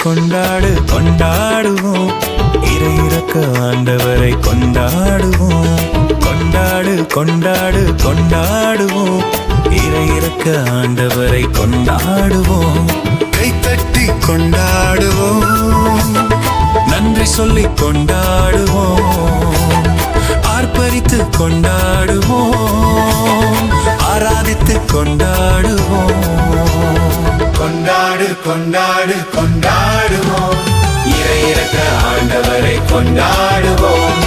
கொண்டாடு கொண்டாடுவோம், இறை இறக்க ஆண்டவரை கொண்டாடுவோம். கொண்டாடு கொண்டாடு கொண்டாடுவோம், இறை இறக்க ஆண்டவரை கொண்டாடுவோம். கைத்தட்டி கொண்டாடுவோம், நன்றி சொல்லி கொண்டாடுவோம், ஆர்ப்பரித்து கொண்டாடுவோம், ஆராதித்து கொண்டாடுவோம். கொண்டாடு கொண்டாடு கொண்டாடுவோம், இறை இறக்க ஆண்டவரை கொண்டாடுவோம்.